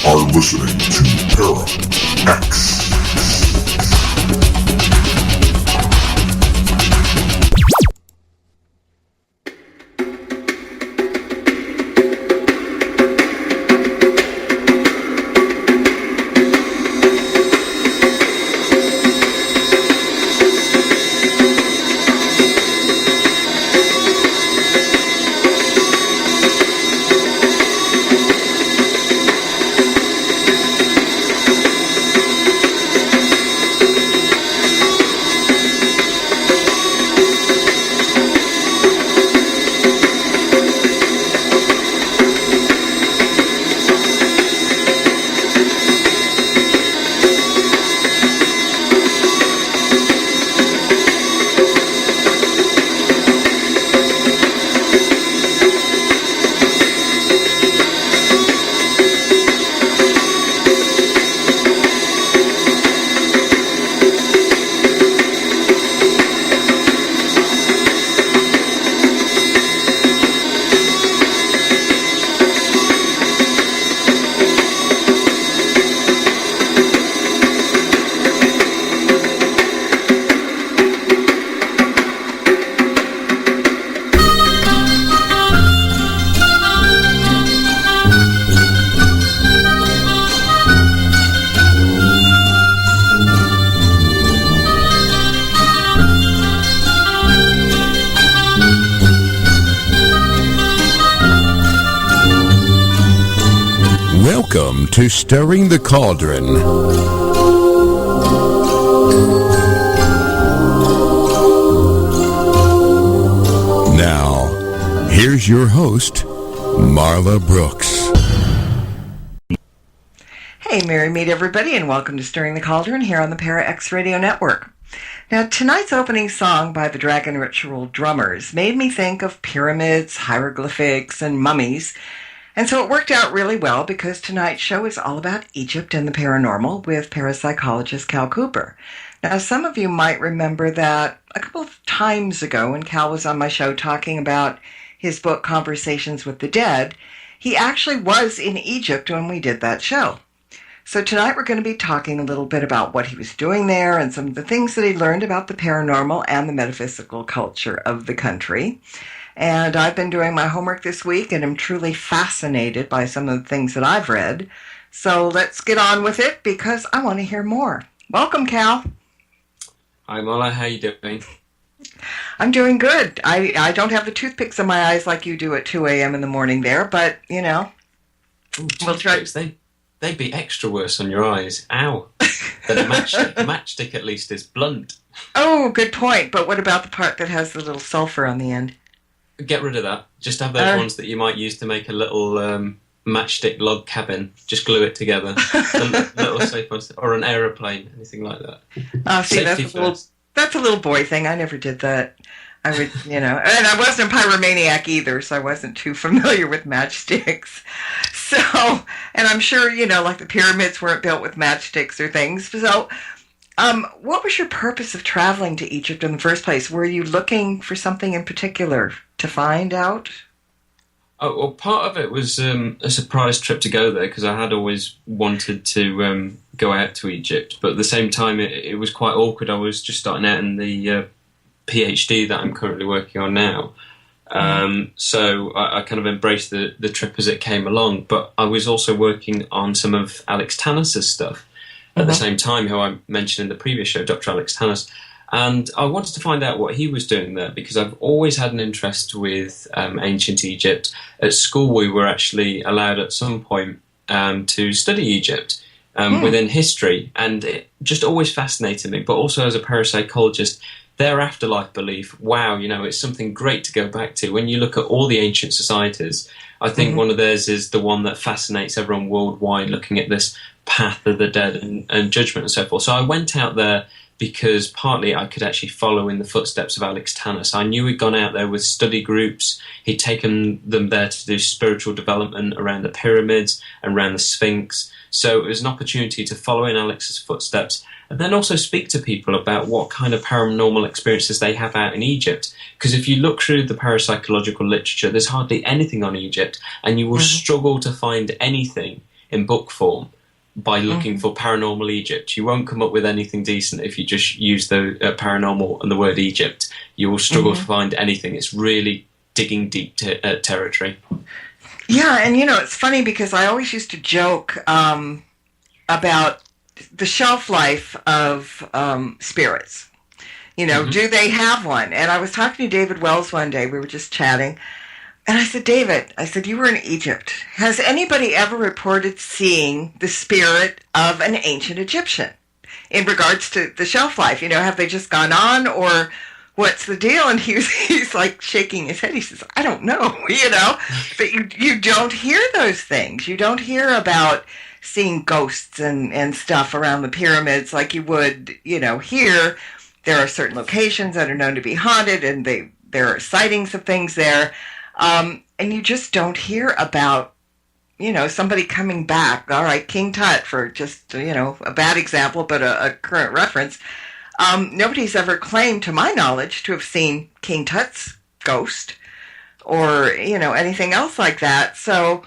are listening to Paranormal. Welcome to Stirring the Cauldron. Now, here's your host, Marla Brooks. Hey, merry meet everybody, and welcome to Stirring the Cauldron here on the Para-X Radio Network. Now, tonight's opening song by the Dragon Ritual Drummers made me think of pyramids, hieroglyphics, and mummies. And so it worked out really well because tonight's show is all about Egypt and the paranormal with parapsychologist Cal Cooper. Now, some of you might remember that a couple of times ago when Cal was on my show talking about his book, Conversations with the Dead, he actually was in Egypt when we did that show. So tonight we're going to be talking a little bit about what he was doing there and some of the things that he learned about the paranormal and the metaphysical culture of the country. And I've been doing my homework this week and am truly fascinated by some of the things that I've read. So let's get on with it because I want to hear more. Welcome, Cal. Hi, Mola. How you doing? I'm doing good. I don't have the toothpicks in my eyes like you do at 2 a.m. in the morning there, but, you know, we'll try. They'd be extra worse on your eyes. Ow. But a matchstick at least is blunt. Oh, good point. But what about the part that has the little sulfur on the end? Get rid of that. Just have those ones that you might use to make a little matchstick log cabin. Just glue it together. little safe ones, or an aeroplane, anything like that. Oh, see, that's a little boy thing. I never did that. I would, and I wasn't a pyromaniac either, so I wasn't too familiar with matchsticks. So, and I'm sure, like the pyramids weren't built with matchsticks or things. So, what was your purpose of traveling to Egypt in the first place? Were you looking for something in particular to find out? Oh, well, part of it was a surprise trip to go there because I had always wanted to go out to Egypt. But at the same time, it was quite awkward. I was just starting out in the PhD that I'm currently working on now. So I kind of embraced the trip as it came along. But I was also working on some of Alex Tannis's stuff at the same time, who I mentioned in the previous show, Dr. Alex Tannis. And I wanted to find out what he was doing there because I've always had an interest with ancient Egypt. At school, we were actually allowed at some point to study Egypt within history, and it just always fascinated me. But also as a parapsychologist, their afterlife belief, wow, it's something great to go back to. When you look at all the ancient societies, I think one of theirs is the one that fascinates everyone worldwide, looking at this path of the dead and judgment and so forth. So I went out there because partly I could actually follow in the footsteps of Alex Tanner. I knew he'd gone out there with study groups. He'd taken them there to do spiritual development around the pyramids and around the Sphinx. So it was an opportunity to follow in Alex's footsteps and then also speak to people about what kind of paranormal experiences they have out in Egypt. Because if you look through the parapsychological literature, there's hardly anything on Egypt, and you will struggle to find anything in book form by looking for paranormal Egypt. You won't come up with anything decent if you just use the paranormal and the word Egypt. You will struggle to find anything. It's really digging deep territory. Yeah, and it's funny because I always used to joke about the shelf life of spirits. Do they have one? And I was talking to David Wells one day. We were just chatting. And I said, David, you were in Egypt. Has anybody ever reported seeing the spirit of an ancient Egyptian in regards to the shelf life? Have they just gone on, or what's the deal? And he's like shaking his head. He says, I don't know, But you don't hear those things. You don't hear about seeing ghosts and stuff around the pyramids like you would, here. There are certain locations that are known to be haunted, and there are sightings of things there. And you just don't hear about, somebody coming back. All right, King Tut, for just, a bad example, but a current reference. Nobody's ever claimed, to my knowledge, to have seen King Tut's ghost or, anything else like that. So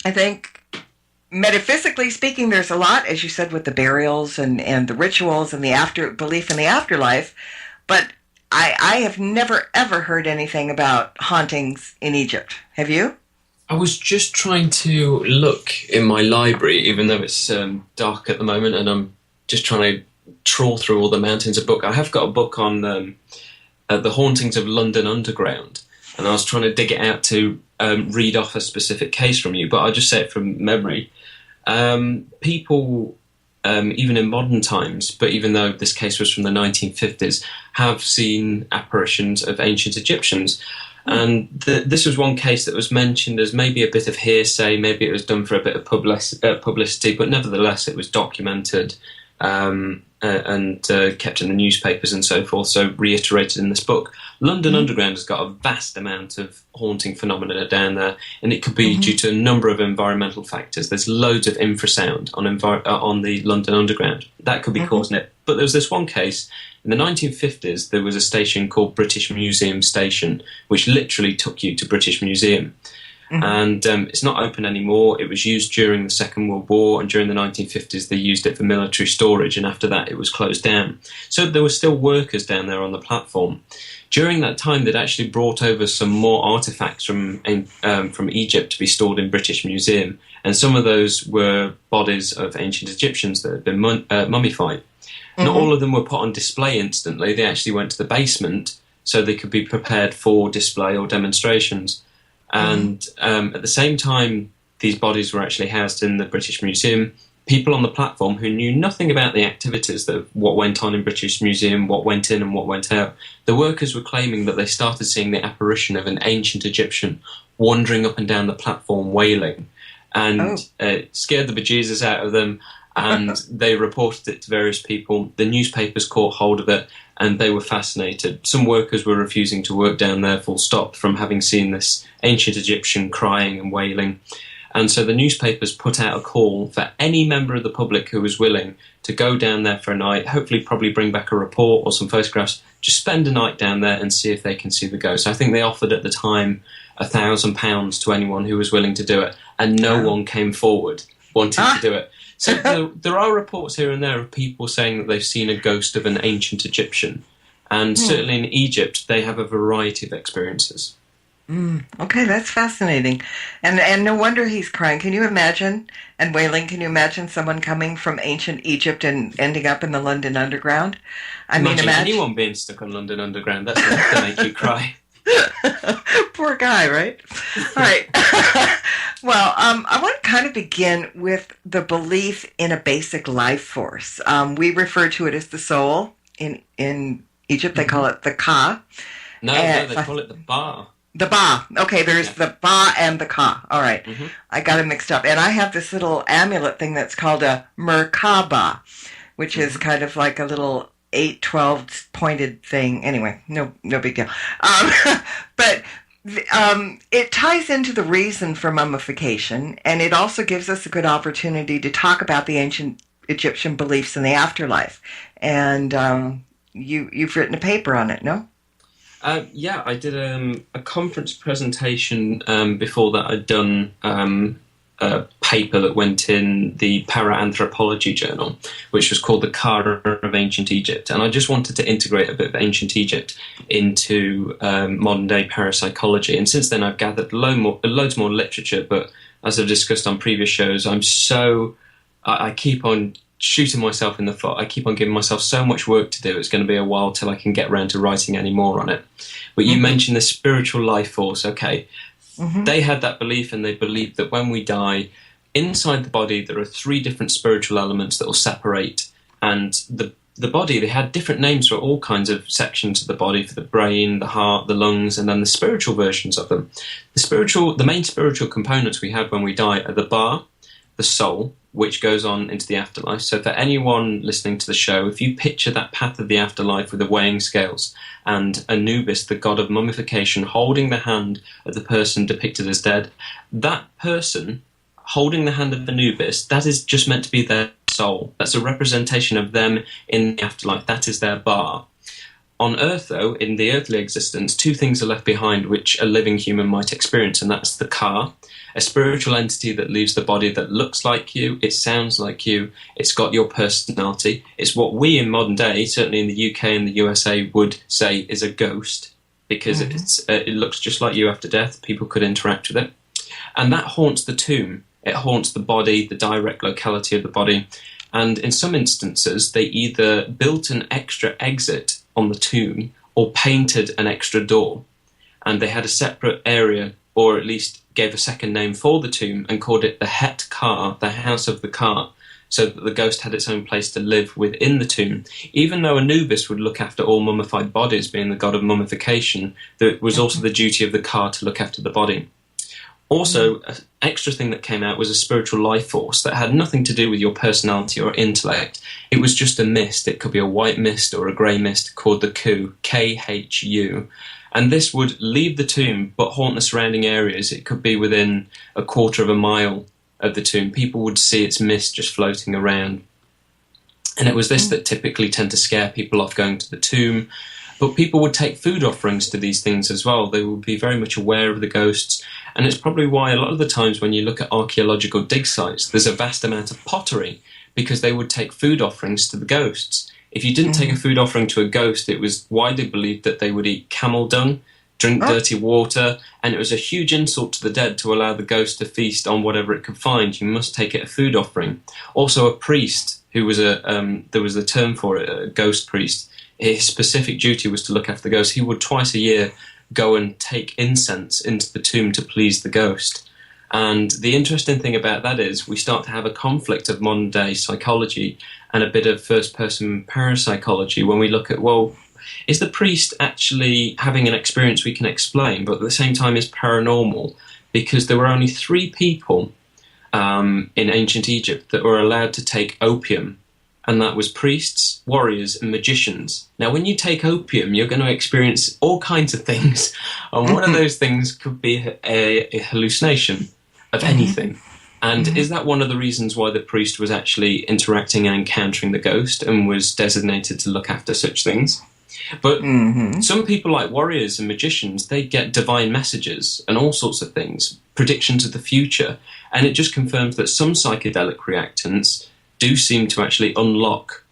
I think, metaphysically speaking, there's a lot, as you said, with the burials and the rituals and the belief in the afterlife. But I have never, ever heard anything about hauntings in Egypt. Have you? I was just trying to look in my library, even though it's dark at the moment, and I'm just trying to trawl through all the mountains of book. I have got a book on the hauntings of London Underground, and I was trying to dig it out to read off a specific case from you, but I'll just say it from memory. People, even in modern times, but even though this case was from the 1950s, have seen apparitions of ancient Egyptians. And this was one case that was mentioned as maybe a bit of hearsay, maybe it was done for a bit of publicity, but nevertheless it was documented and kept in the newspapers and so forth, so reiterated in this book. London Underground has got a vast amount of haunting phenomena down there, and it could be due to a number of environmental factors. There's loads of infrasound on the London Underground. That could be causing it. But there was this one case. In the 1950s, there was a station called British Museum Station, which literally took you to British Museum. And it's not open anymore. It was used during the Second World War, and during the 1950s they used it for military storage, and after that it was closed down. So there were still workers down there on the platform. During that time they'd actually brought over some more artefacts from Egypt to be stored in British Museum, and some of those were bodies of ancient Egyptians that had been mummified. Not all of them were put on display instantly. They actually went to the basement so they could be prepared for display or demonstrations. And at the same time these bodies were actually housed in the British Museum, people on the platform who knew nothing about the activities, what went on in British Museum, what went in and what went out, the workers were claiming that they started seeing the apparition of an ancient Egyptian wandering up and down the platform wailing. And it scared the bejesus out of them, and they reported it to various people. The newspapers caught hold of it, and they were fascinated. Some workers were refusing to work down there full stop from having seen this ancient Egyptian crying and wailing. And so the newspapers put out a call for any member of the public who was willing to go down there for a night, hopefully probably bring back a report or some photographs, just spend a night down there and see if they can see the ghost. I think they offered at the time £1,000 to anyone who was willing to do it, and no one came forward wanting to do it. So there are reports here and there of people saying that they've seen a ghost of an ancient Egyptian. And certainly in Egypt, they have a variety of experiences. Okay, that's fascinating. And no wonder he's crying. Can you imagine, and wailing, can you imagine someone coming from ancient Egypt and ending up in the London Underground? Imagine anyone being stuck on London Underground. That's enough to make you cry. Poor guy, right? All right. Well, I want to kind of begin with the belief in a basic life force. We refer to it as the soul. In Egypt, they call it the Ka. No, they call it the Ba. The Ba. Okay, there's the Ba and the Ka. All right. I got it mixed up. And I have this little amulet thing that's called a Merkaba. which is kind of like a little 8-12 pointed thing. Anyway, no big deal. But it ties into the reason for mummification, and it also gives us a good opportunity to talk about the ancient Egyptian beliefs in the afterlife. And you've written a paper on it, no? Yeah, I did a conference presentation before that. I'd done a paper that went in the Paraanthropology journal, which was called The Kara of Ancient Egypt. And I just wanted to integrate a bit of ancient Egypt into modern-day parapsychology. And since then, I've gathered loads more literature. But as I've discussed on previous shows, I keep on shooting myself in the foot. I keep on giving myself so much work to do. It's going to be a while till I can get around to writing any more on it. But you mentioned the spiritual life force. Okay. They had that belief, and they believed that when we die, inside the body there are 3 different spiritual elements that will separate. And the body, they had different names for all kinds of sections of the body, for the brain, the heart, the lungs, and then the spiritual versions of them. The main spiritual components we have when we die are the bar, the soul, which goes on into the afterlife. So for anyone listening to the show, if you picture that path of the afterlife with the weighing scales and Anubis, the god of mummification, holding the hand of the person depicted as dead, that person holding the hand of Anubis, that is just meant to be their soul. That's a representation of them in the afterlife. That is their bar. On Earth, though, in the earthly existence, 2 things are left behind which a living human might experience, and that's the Ka, a spiritual entity that leaves the body that looks like you, it sounds like you, it's got your personality. It's what we in modern day, certainly in the UK and the USA, would say is a ghost, because it looks just like you after death. People could interact with it. And that haunts the tomb. It haunts the body, the direct locality of the body. And in some instances, they either built an extra exit on the tomb or painted an extra door. And they had a separate area, or at least gave a second name for the tomb and called it the Het Ka, the House of the Ka, so that the ghost had its own place to live within the tomb. Even though Anubis would look after all mummified bodies, being the god of mummification, there was also the duty of the Ka to look after the body. Also, an extra thing that came out was a spiritual life force that had nothing to do with your personality or intellect. It was just a mist. It could be a white mist or a grey mist called the Ku, Khu. And this would leave the tomb but haunt the surrounding areas. It could be within a quarter of a mile of the tomb. People would see its mist just floating around. And it was this that typically tend to scare people off going to the tomb. But people would take food offerings to these things as well. They would be very much aware of the ghosts. And it's probably why a lot of the times when you look at archaeological dig sites, there's a vast amount of pottery, because they would take food offerings to the ghosts. If you didn't take a food offering to a ghost, it was widely believed that they would eat camel dung, drink dirty water, and it was a huge insult to the dead to allow the ghost to feast on whatever it could find. You must take it a food offering. Also, a priest, who was there was a term for it, a ghost priest, his specific duty was to look after the ghost. He would twice a year go and take incense into the tomb to please the ghost. And the interesting thing about that is we start to have a conflict of modern day psychology and a bit of first-person parapsychology when we look at, well, is the priest actually having an experience we can explain, but at the same time is paranormal? Because there were only 3 people in ancient Egypt that were allowed to take opium, and that was priests, warriors, and magicians. Now, when you take opium, you're going to experience all kinds of things, and one of those things could be a hallucination of anything. And is that one of the reasons why the priest was actually interacting and encountering the ghost and was designated to look after such things? But some people, like warriors and magicians, they get divine messages and all sorts of things, predictions of the future, and it just confirms that some psychedelic reactants do seem to actually unlock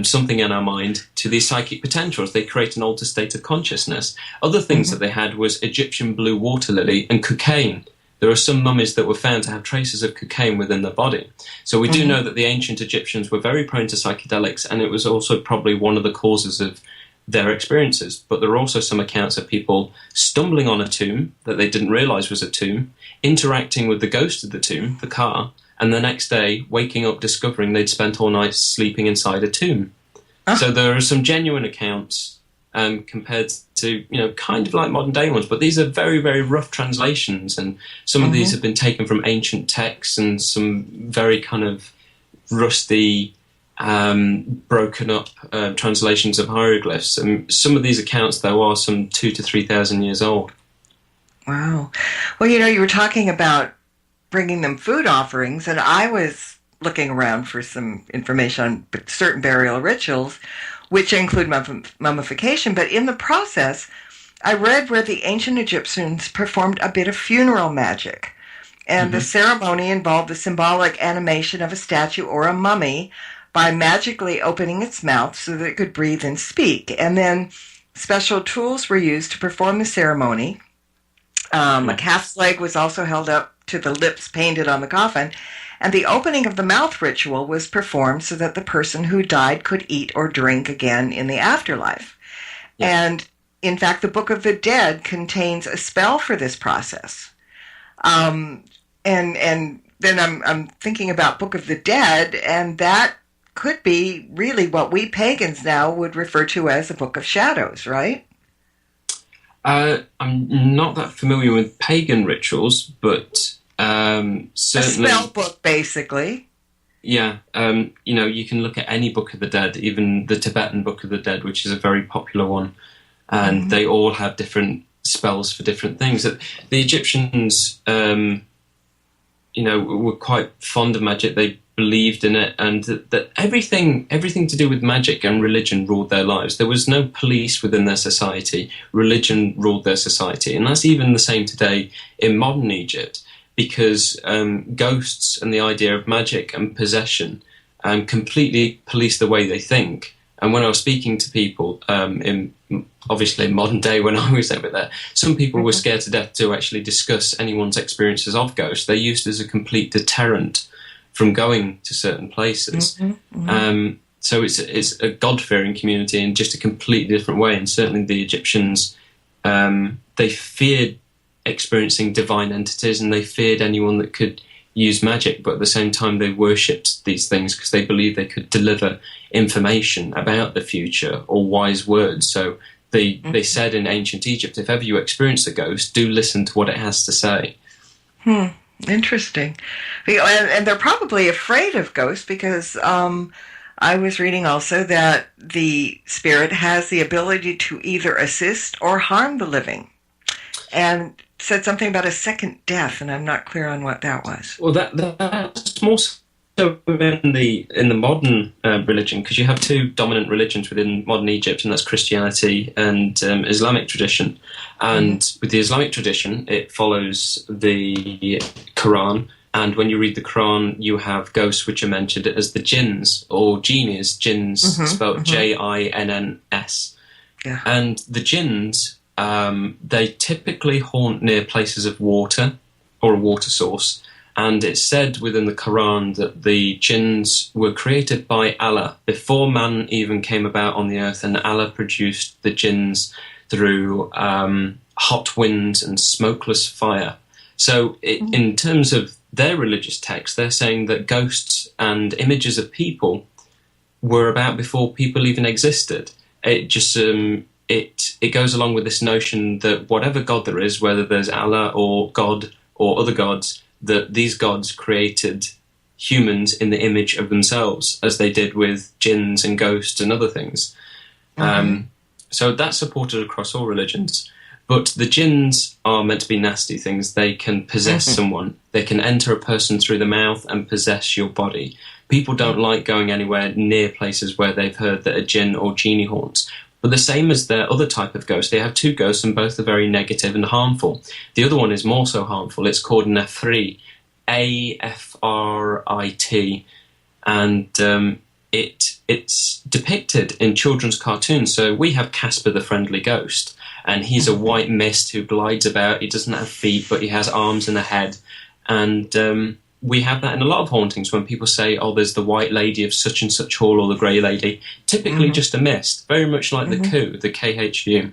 something in our mind to these psychic potentials. They create an altered state of consciousness. Other things that they had was Egyptian blue water lily and cocaine. There are some mummies that were found to have traces of cocaine within their body. So we do know that the ancient Egyptians were very prone to psychedelics, and it was also probably one of the causes of their experiences. But there are also some accounts of people stumbling on a tomb that they didn't realise was a tomb, interacting with the ghost of the tomb, the Ka, and the next day waking up discovering they'd spent all night sleeping inside a tomb. So there are some genuine accounts compared to, kind of like modern day ones, but these are very, very rough translations, and some of these have been taken from ancient texts and some very kind of rusty broken up translations of hieroglyphs. And some of these accounts, though, are some 2,000 to 3,000 years old. Wow. Well, you were talking about bringing them food offerings, and I was looking around for some information on certain burial rituals, which include mummification. But in the process, I read where the ancient Egyptians performed a bit of funeral magic. And the ceremony involved the symbolic animation of a statue or a mummy by magically opening its mouth so that it could breathe and speak. And then special tools were used to perform the ceremony. A calf's leg was also held up to the lips painted on the coffin. And the opening of the mouth ritual was performed so that the person who died could eat or drink again in the afterlife. Yeah. And in fact, the Book of the Dead contains a spell for this process. And then I'm thinking about Book of the Dead, and that could be really what we pagans now would refer to as the Book of Shadows, right? I'm not that familiar with pagan rituals, but certainly a spell book, basically. Yeah, you can look at any Book of the Dead, even the Tibetan Book of the Dead, which is a very popular one, and they all have different spells for different things. The Egyptians, were quite fond of magic. They believed in it, and that everything to do with magic and religion ruled their lives. There was no police within their society. Religion ruled their society, and that's even the same today in modern Egypt, because ghosts and the idea of magic and possession completely police the way they think. And when I was speaking to people, obviously in modern day when I was over there, some people were scared to death to actually discuss anyone's experiences of ghosts. They're used as a complete deterrent from going to certain places. So it's a God-fearing community in just a completely different way. And certainly the Egyptians, they feared experiencing divine entities, and they feared anyone that could use magic, but at the same time they worshipped these things because they believed they could deliver information about the future or wise words. So they said in ancient Egypt, if ever you experience a ghost, do listen to what it has to say. Interesting. And they're probably afraid of ghosts because I was reading also that the spirit has the ability to either assist or harm the living. And said something about a second death, and I'm not clear on what that was. Well, that's more so in the modern religion, because you have two dominant religions within modern Egypt, and that's Christianity and Islamic tradition. And with the Islamic tradition, it follows the Quran, and when you read the Quran, you have ghosts which are mentioned as the jinns, or genies, jinns spelled Jinns. Yeah. And the jinns, they typically haunt near places of water or a water source, and it's said within the Quran that the jinns were created by Allah before man even came about on the earth, and Allah produced the jinns through hot winds and smokeless fire. So in terms of their religious text, they're saying that ghosts and images of people were about before people even existed. It just it goes along with this notion that whatever God there is, whether there's Allah or God or other gods, that these gods created humans in the image of themselves, as they did with jinns and ghosts and other things. So that's supported across all religions. But the jinns are meant to be nasty things. They can possess someone. They can enter a person through the mouth and possess your body. People don't like going anywhere near places where they've heard that a jinn or genie haunts. But the same as their other type of ghost, they have two ghosts, and both are very negative and harmful. The other one is more so harmful. It's called an Afrit, A-F-R-I-T, and it's depicted in children's cartoons. So we have Casper the Friendly Ghost, and he's a white mist who glides about. He doesn't have feet, but he has arms and a head. And we have that in a lot of hauntings when people say, oh, there's the white lady of such and such hall, or the grey lady. Typically just a mist, very much like the Khu, the KHU.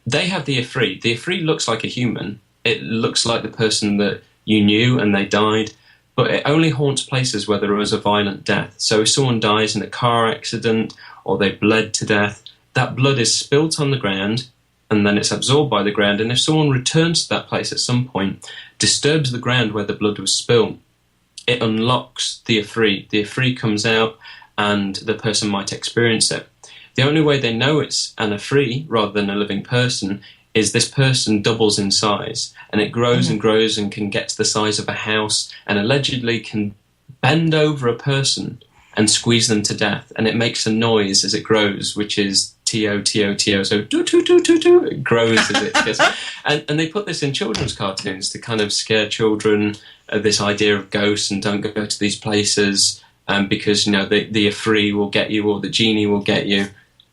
They have the Afrit. The Afrit looks like a human. It looks like the person that you knew and they died, but it only haunts places where there was a violent death. So if someone dies in a car accident or they bled to death, that blood is spilt on the ground and then it's absorbed by the ground. And if someone returns to that place at some point, disturbs the ground where the blood was spilled, it unlocks the Afrit. The Afrit comes out and the person might experience it. The only way they know it's an Afri rather than a living person is this person doubles in size, and it grows and grows and can get to the size of a house, and allegedly can bend over a person and squeeze them to death, and it makes a noise as it grows, which is T-O, T-O, T-O, so do-do-do-do-do, it grows as it gets. And they put this in children's cartoons to kind of scare children, this idea of ghosts, and don't go to these places, because, you know, the Afri will get you, or the genie will get you.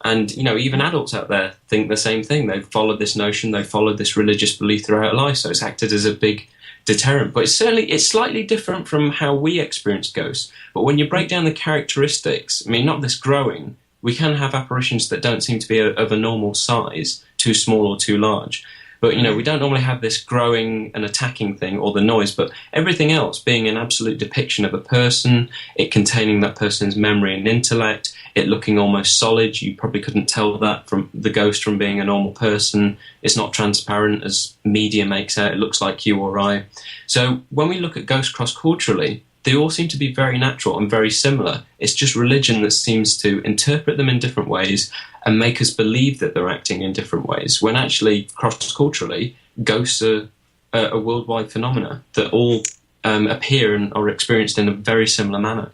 And, you know, even adults out there think the same thing. They've followed this notion, they've followed this religious belief throughout life, so it's acted as a big deterrent. But it's slightly different from how we experience ghosts. But when you break down the characteristics, I mean, not this growing, we can have apparitions that don't seem to be of a normal size, too small or too large. But, you know, we don't normally have this growing and attacking thing, or the noise, but everything else being an absolute depiction of a person, it containing that person's memory and intellect, it looking almost solid. You probably couldn't tell that from the ghost from being a normal person. It's not transparent as media makes out. It looks like you or I. So when we look at ghosts cross-culturally, they all seem to be very natural and very similar. It's just religion that seems to interpret them in different ways and make us believe that they're acting in different ways, when actually, cross-culturally, ghosts are a worldwide phenomena that all appear and are experienced in a very similar manner.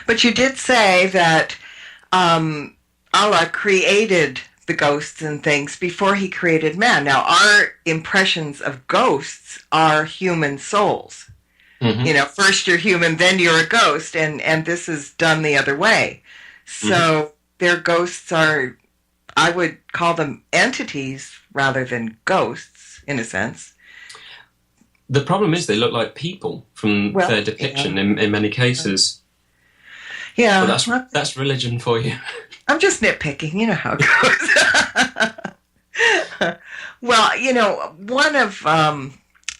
But you did say that Allah created the ghosts and things before he created man. Now, our impressions of ghosts are human souls. You know, first you're human, then you're a ghost, and this is done the other way. So their ghosts are, I would call them entities rather than ghosts, in a sense. The problem is they look like people from their depiction in many cases. Yeah. But that's religion for you. I'm just nitpicking, you know how it goes. Well, you know, one of...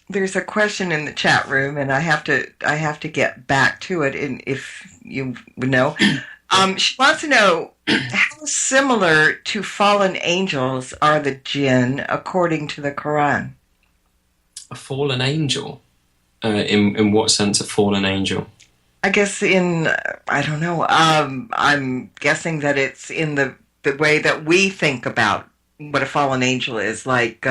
there's a question in the chat room, and I have to get back to it. And if you know, she wants to know how similar to fallen angels are the jinn according to the Quran. A fallen angel? In what sense a fallen angel? I guess I don't know. I'm guessing that it's in the way that we think about what a fallen angel is, like.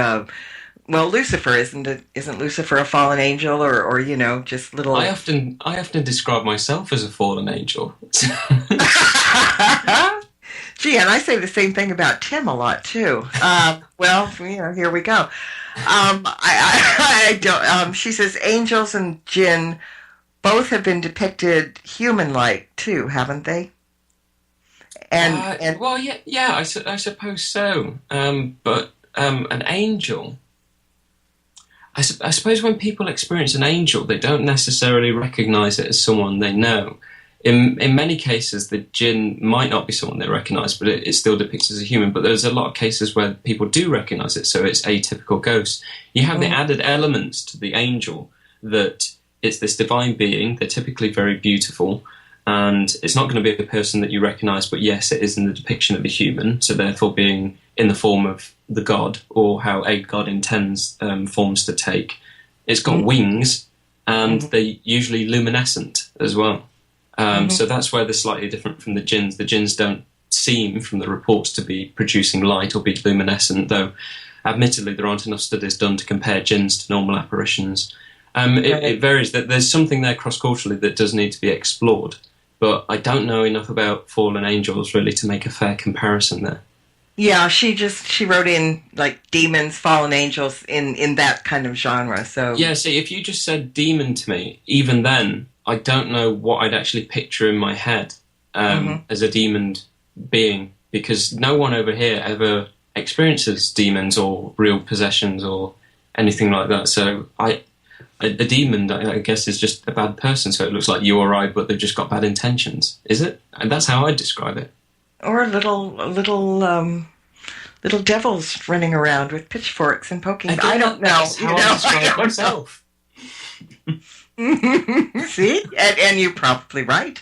Well, Lucifer isn't Lucifer a fallen angel, or you know, just little. I often describe myself as a fallen angel. Gee, and I say the same thing about Tim a lot too. Well, you know, here we go. I don't. She says angels and jinn both have been depicted human-like too, haven't they? And well, yeah, I suppose so. But an angel. I suppose when people experience an angel, they don't necessarily recognise it as someone they know. In many cases, the jinn might not be someone they recognise, but it's still depicted as a human. But there's a lot of cases where people do recognise it, so it's atypical ghosts. You have the added elements to the angel that it's this divine being. They're typically very beautiful, and it's not going to be a person that you recognise, but yes, it is in the depiction of a human, so therefore being in the form of the god, or how a god intends forms to take. It's got wings, and they're usually luminescent as well. So that's where they're slightly different from the jinns. The jinns don't seem, from the reports, to be producing light or be luminescent, though admittedly there aren't enough studies done to compare jinns to normal apparitions. It varies. There's something there cross-culturally that does need to be explored, but I don't know enough about fallen angels really to make a fair comparison there. Yeah, she wrote in like demons, fallen angels in that kind of genre. So yeah, see, if you just said demon to me, even then, I don't know what I'd actually picture in my head as a demon being, because no one over here ever experiences demons or real possessions or anything like that. So a demon, I guess, is just a bad person. So it looks like you or I, but they've just got bad intentions. Is it? And that's how I describe it. Or little devils running around with pitchforks and poking. I don't know. That's how I describe myself. See, and you're probably right.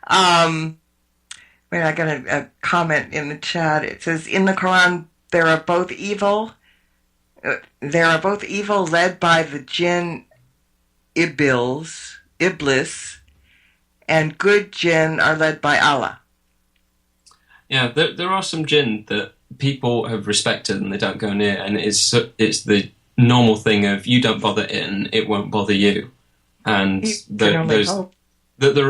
Wait, I got a comment in the chat. It says in the Quran there are both evil. There are both evil led by the jinn Iblis, and good jinn are led by Allah. Yeah, there are some jinn that people have respected and they don't go near, and it's the normal thing of you don't bother it and it won't bother you. And there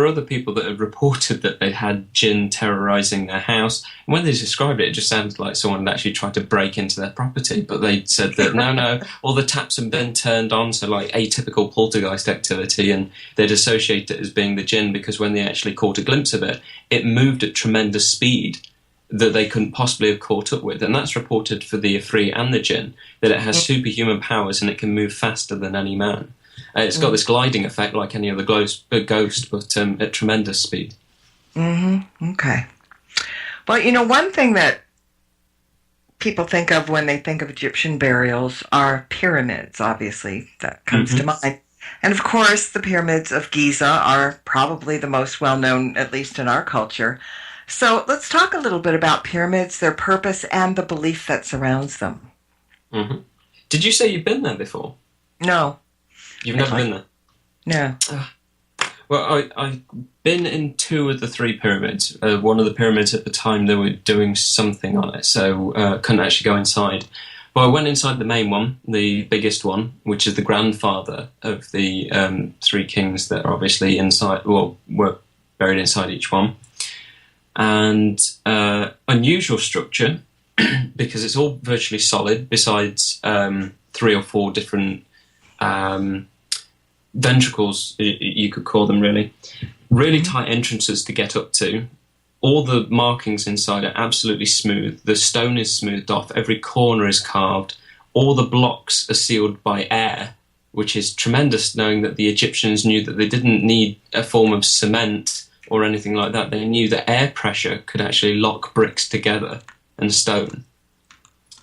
are other people that have reported that they had jinn terrorizing their house. And when they described it, it just sounded like someone had actually tried to break into their property. But they said that no, all the taps have been turned on, so like atypical poltergeist activity, and they'd associate it as being the jinn because when they actually caught a glimpse of it, it moved at tremendous speed that they couldn't possibly have caught up with. And that's reported for the Ifrit and the jinn, that it has superhuman powers and it can move faster than any man. It's got this gliding effect like any other ghost, but at tremendous speed. Mm-hmm. Okay. Well, one thing that people think of when they think of Egyptian burials are pyramids, obviously. That comes to mind. And, of course, the pyramids of Giza are probably the most well-known, at least in our culture. So let's talk a little bit about pyramids, their purpose, and the belief that surrounds them. Mm-hmm. Did you say you've been there before? No. You've never been there? No. Well, I've been in 2 of the 3 pyramids. One of the pyramids at the time, they were doing something on it, so couldn't actually go inside. But I went inside the main one, the biggest one, which is the grandfather of the 3 kings that are obviously inside, well, were buried inside each one. And unusual structure, because it's all virtually solid, besides 3 or 4 different ventricles, you could call them, really tight entrances to get up to. All the markings inside are absolutely smooth. The stone is smoothed off. Every corner is carved. All the blocks are sealed by air, which is tremendous, knowing that the Egyptians knew that they didn't need a form of cement or anything like that. They knew that air pressure could actually lock bricks together and stone.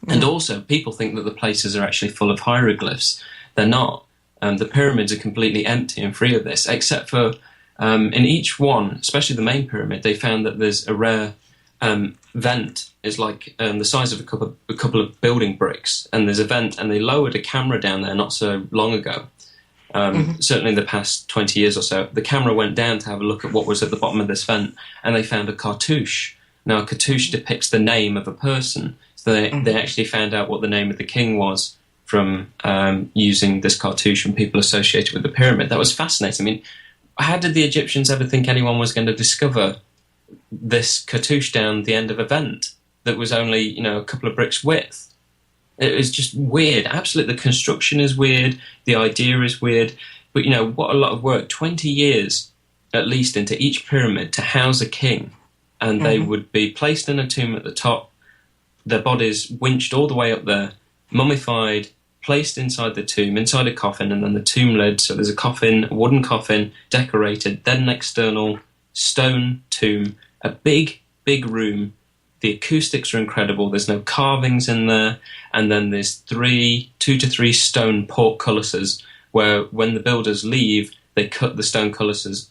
And also, people think that the places are actually full of hieroglyphs. They're not. The pyramids are completely empty and free of this, except for in each one, especially the main pyramid, they found that there's a rare vent. It's like the size of a couple of building bricks, and there's a vent, and they lowered a camera down there not so long ago. Certainly in the past 20 years or so, the camera went down to have a look at what was at the bottom of this vent, and they found a cartouche. Now, a cartouche depicts the name of a person, so they actually found out what the name of the king was from using this cartouche and people associated with the pyramid. That was fascinating. I mean, how did the Egyptians ever think anyone was going to discover this cartouche down the end of a vent that was only, a couple of bricks width? It was just weird. Absolutely, the construction is weird. The idea is weird. But, what a lot of work. 20 years, at least, into each pyramid to house a king. And they would be placed in a tomb at the top, their bodies winched all the way up there, mummified, placed inside the tomb, inside a coffin, and then the tomb lid. So there's a coffin, a wooden coffin, decorated, then an external stone tomb, a big, big room. The acoustics are incredible. There's no carvings in there. And then there's 2 to 3 stone portcullises where when the builders leave, they cut the stone cullises,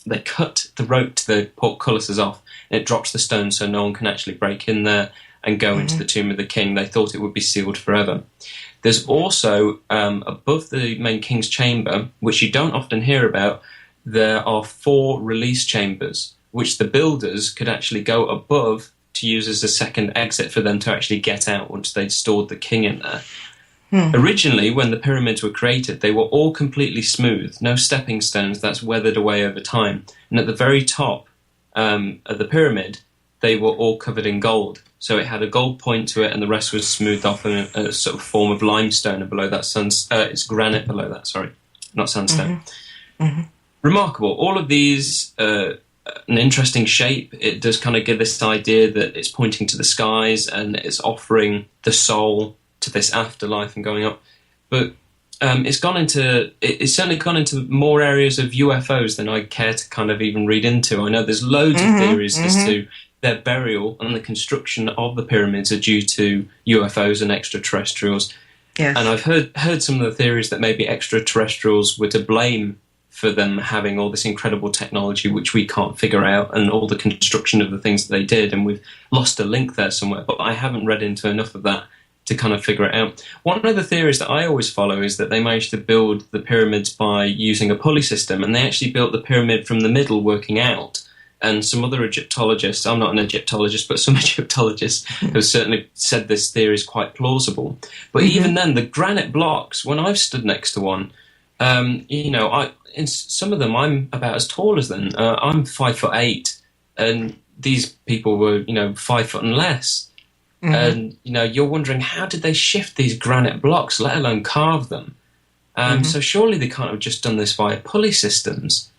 they cut the rope to the portcullises off, and it drops the stone so no one can actually break in there and go into the tomb of the king. They thought it would be sealed forever. There's also, above the main king's chamber, which you don't often hear about, there are 4 release chambers, which the builders could actually go above to use as a second exit for them to actually get out once they'd stored the king in there. Originally, when the pyramids were created, they were all completely smooth, no stepping stones. That's weathered away over time. And at the very top of the pyramid, they were all covered in gold. So it had a gold point to it, and the rest was smoothed off in a sort of form of limestone. And below that, it's granite below that, sorry, not sandstone. Remarkable. All of these, an interesting shape. It does kind of give this idea that it's pointing to the skies and it's offering the soul to this afterlife and going up. But it's certainly gone into more areas of UFOs than I care to kind of even read into. I know there's loads of theories as to their burial and the construction of the pyramids are due to UFOs and extraterrestrials. Yes. And I've heard some of the theories that maybe extraterrestrials were to blame for them having all this incredible technology which we can't figure out, and all the construction of the things that they did, and we've lost a link there somewhere. But I haven't read into enough of that to kind of figure it out. One of the theories that I always follow is that they managed to build the pyramids by using a pulley system, and they actually built the pyramid from the middle working out. And some other Egyptologists, I'm not an Egyptologist, but some Egyptologists have certainly said this theory is quite plausible. But even then, the granite blocks, when I've stood next to one, in some of them I'm about as tall as them. I'm 5'8", and these people were, 5 foot and less. And, you're wondering, how did they shift these granite blocks, let alone carve them? So surely they can't have just done this via pulley systems.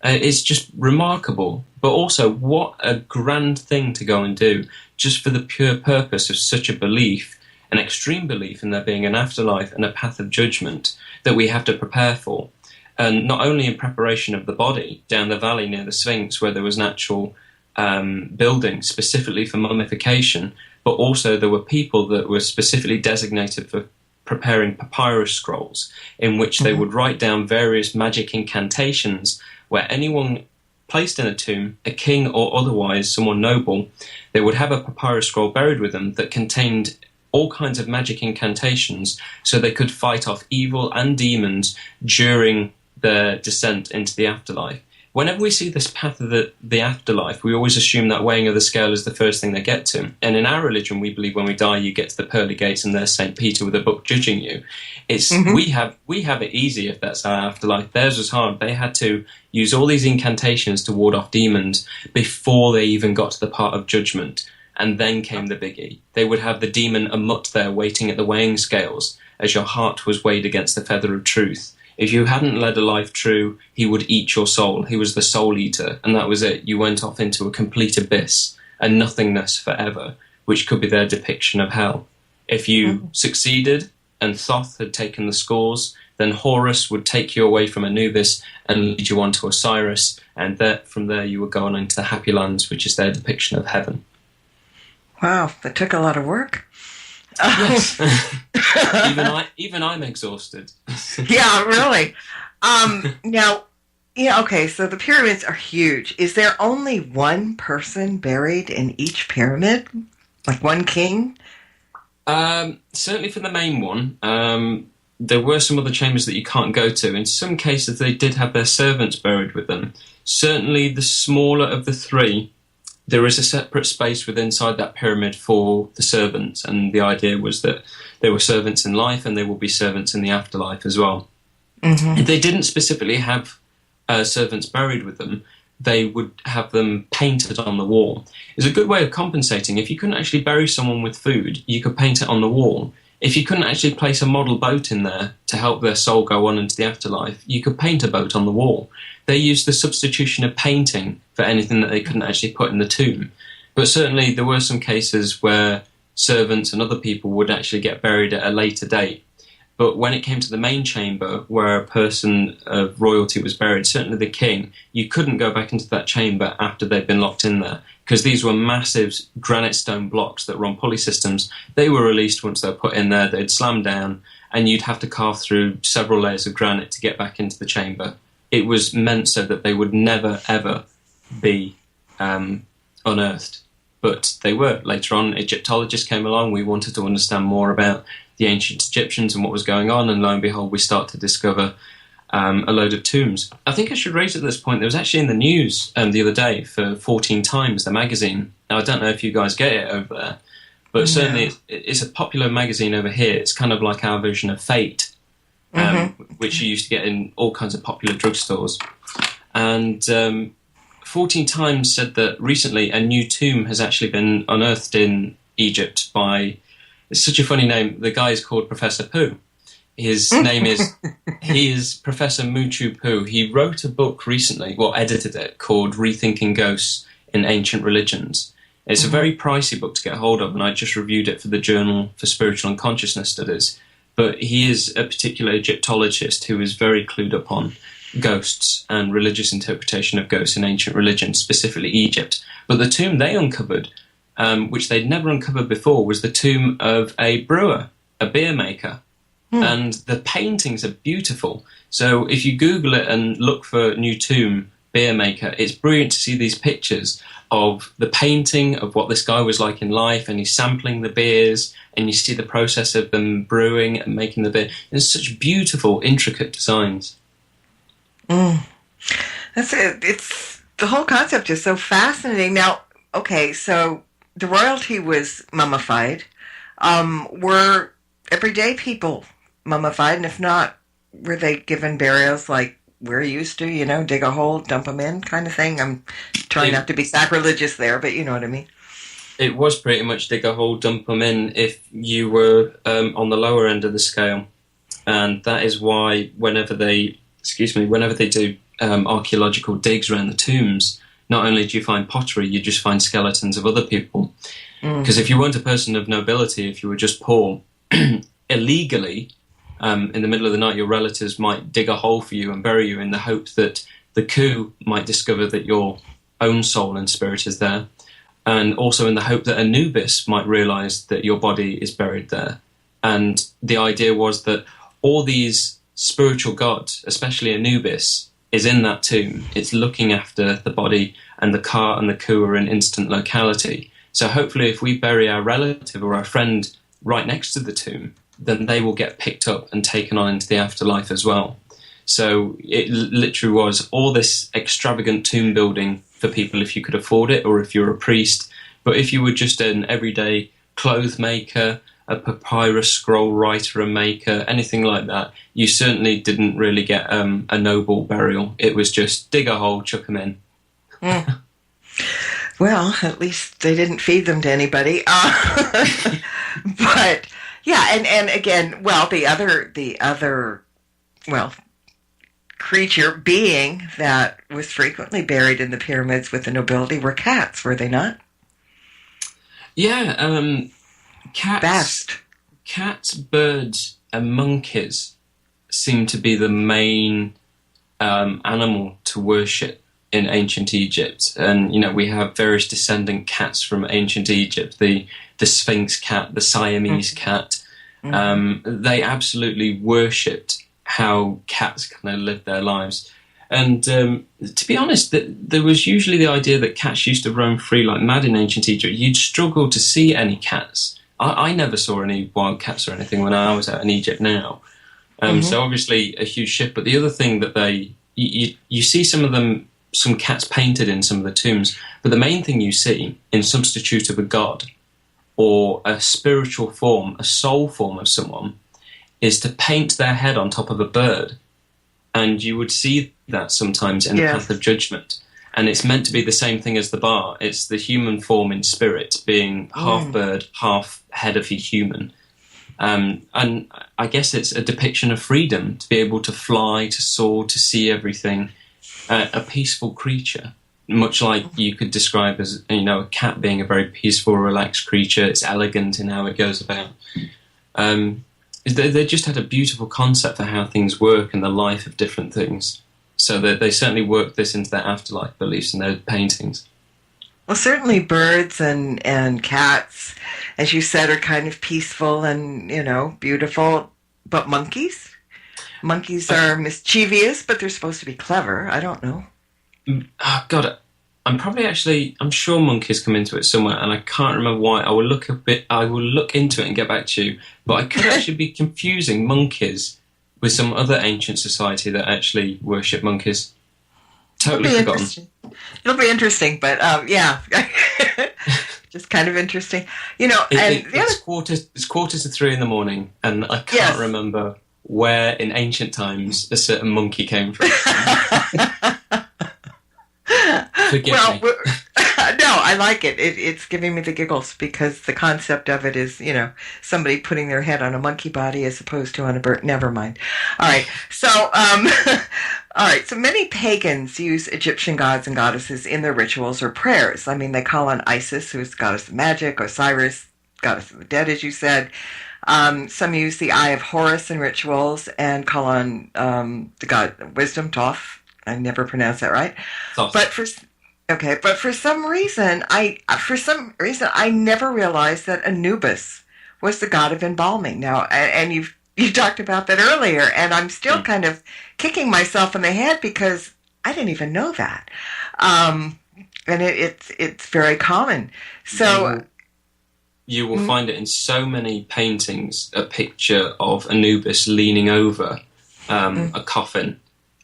It's just remarkable. But also, what a grand thing to go and do, just for the pure purpose of such a belief, an extreme belief in there being an afterlife and a path of judgment that we have to prepare for. And not only in preparation of the body down the valley near the Sphinx, where there was an actual building specifically for mummification, but also there were people that were specifically designated for preparing papyrus scrolls, in which they would write down various magic incantations where anyone placed in a tomb, a king or otherwise, someone noble, they would have a papyrus scroll buried with them that contained all kinds of magic incantations so they could fight off evil and demons during their descent into the afterlife. Whenever we see this path of the afterlife, we always assume that weighing of the scale is the first thing they get to. And in our religion, we believe when we die, you get to the pearly gates and there's St. Peter with a book judging you. It's we have it easy if that's our afterlife. Theirs was hard. They had to use all these incantations to ward off demons before they even got to the part of judgment. And then came the biggie. They would have the demon Amut there waiting at the weighing scales as your heart was weighed against the feather of truth. If you hadn't led a life true, he would eat your soul. He was the soul eater, and that was it. You went off into a complete abyss and nothingness forever, which could be their depiction of hell. If you succeeded and Thoth had taken the scores, then Horus would take you away from Anubis and lead you on to Osiris, and from there you would go on into the happy lands, which is their depiction of heaven. Wow, that took a lot of work. Yes. even I'm exhausted. Yeah, really. Now, okay, so the pyramids are huge. Is there only one person buried in each pyramid? Like one king? Certainly for the main one. There were some other chambers that you can't go to. In some cases, they did have their servants buried with them. Certainly the smaller of the three, there is a separate space within inside that pyramid for the servants, and the idea was that they were servants in life and they will be servants in the afterlife as well. If they didn't specifically have servants buried with them, they would have them painted on the wall. It's a good way of compensating. If you couldn't actually bury someone with food, you could paint it on the wall. If you couldn't actually place a model boat in there to help their soul go on into the afterlife, you could paint a boat on the wall. They used the substitution of painting for anything that they couldn't actually put in the tomb. But certainly there were some cases where servants and other people would actually get buried at a later date. But when it came to the main chamber where a person of royalty was buried, certainly the king, you couldn't go back into that chamber after they'd been locked in there, because these were massive granite stone blocks that were on pulley systems. They were released once they were put in there, they'd slam down, and you'd have to carve through several layers of granite to get back into the chamber. It was meant so that they would never, ever be unearthed. But they were. Later on, Egyptologists came along. We wanted to understand more about the ancient Egyptians and what was going on, and lo and behold, we start to discover a load of tombs. I think I should raise at this point, there was actually in the news the other day for 14 Times, the magazine. Now, I don't know if you guys get it over there, but certainly it's a popular magazine over here. It's kind of like our version of Fate, which you used to get in all kinds of popular drugstores. And 14 Times said that recently a new tomb has actually been unearthed in Egypt by, it's such a funny name, the guy is called Professor Pooh. His name is, he is Professor Muchu Pooh. He wrote a book recently, edited it, called Rethinking Ghosts in Ancient Religions. It's a very pricey book to get hold of, and I just reviewed it for the Journal for Spiritual and Consciousness Studies. But he is a particular Egyptologist who is very clued up on ghosts and religious interpretation of ghosts in ancient religions, specifically Egypt. But the tomb they uncovered, which they'd never uncovered before, was the tomb of a brewer, a beer maker. And the paintings are beautiful. So if you Google it and look for new tomb beer maker, it's brilliant to see these pictures of the painting of what this guy was like in life, and he's sampling the beers, and you see the process of them brewing and making the beer. It's such beautiful, intricate designs. That's it. It's the whole concept is so fascinating. Now, okay, so the royalty was mummified. Were everyday people mummified? And if not, were they given burials like we're used to, dig a hole, dump them in kind of thing? I'm trying not to be sacrilegious there, but you know what I mean. It was pretty much dig a hole, dump them in if you were on the lower end of the scale. And that is why whenever they do archaeological digs around the tombs, not only do you find pottery, you just find skeletons of other people. Because if you weren't a person of nobility, if you were just poor, illegally, in the middle of the night, your relatives might dig a hole for you and bury you in the hope that the coup might discover that your own soul and spirit is there, and also in the hope that Anubis might realise that your body is buried there. And the idea was that all these spiritual gods, especially Anubis, is in that tomb. It's looking after the body, and the car and the coup are in instant locality. So hopefully if we bury our relative or our friend right next to the tomb, then they will get picked up and taken on into the afterlife as well. So it literally was all this extravagant tomb building for people if you could afford it, or if you're a priest. But if you were just an everyday clothes maker, a papyrus scroll writer and maker, anything like that, you certainly didn't really get a noble burial. It was just dig a hole, chuck them in. Well, at least they didn't feed them to anybody. But yeah, and again, well, the other being that was frequently buried in the pyramids with the nobility were cats, were they not? Yeah, Best. Cats, birds, and monkeys seem to be the main animal to worship in ancient Egypt. And, we have various descendant cats from ancient Egypt, the Sphinx cat, the Siamese cat. They absolutely worshipped how cats kind of lived their lives. And to be honest, there was usually the idea that cats used to roam free like mad in ancient Egypt. You'd struggle to see any cats. I never saw any wild cats or anything when I was out in Egypt now. So obviously a huge shift. But the other thing that you see some cats painted in some of the tombs, but the main thing you see in substitute of a god or a spiritual form, a soul form of someone, is to paint their head on top of a bird. And you would see that sometimes in the Path of Judgment. And it's meant to be the same thing as the bar. It's the human form in spirit being half bird, half head of a human. And I guess it's a depiction of freedom, to be able to fly, to soar, to see everything. A peaceful creature, much like you could describe as, a cat being a very peaceful, relaxed creature. It's elegant in how it goes about. They just had a beautiful concept for how things work and the life of different things. So they certainly worked this into their afterlife beliefs in their paintings. Well, certainly birds and cats, as you said, are kind of peaceful and, beautiful. But monkeys? Monkeys are mischievous, but they're supposed to be clever. I don't know. Oh, God, I'm sure monkeys come into it somewhere, and I can't remember why. I will look into it and get back to you. But I could actually be confusing monkeys with some other ancient society that actually worship monkeys. Totally forgotten. It'll be interesting, but yeah, just kind of interesting. It's quarter to 3 a.m, and I can't remember where in ancient times a certain monkey came from. Forgive me. No, I like it. It's giving me the giggles because the concept of it is, somebody putting their head on a monkey body as opposed to on a bird. Never mind. All right. So, So many pagans use Egyptian gods and goddesses in their rituals or prayers. I mean, they call on Isis, who is goddess of magic, Osiris, goddess of the dead, as you said. Some use the Eye of Horus in rituals and call on the god of wisdom, Thoth. I never pronounced that right. Thoth. But for some reason, I never realized that Anubis was the god of embalming. Now, and you talked about that earlier, and I'm still kind of kicking myself in the head because I didn't even know that. And it's very common. So you will find it in so many paintings, a picture of Anubis leaning over a coffin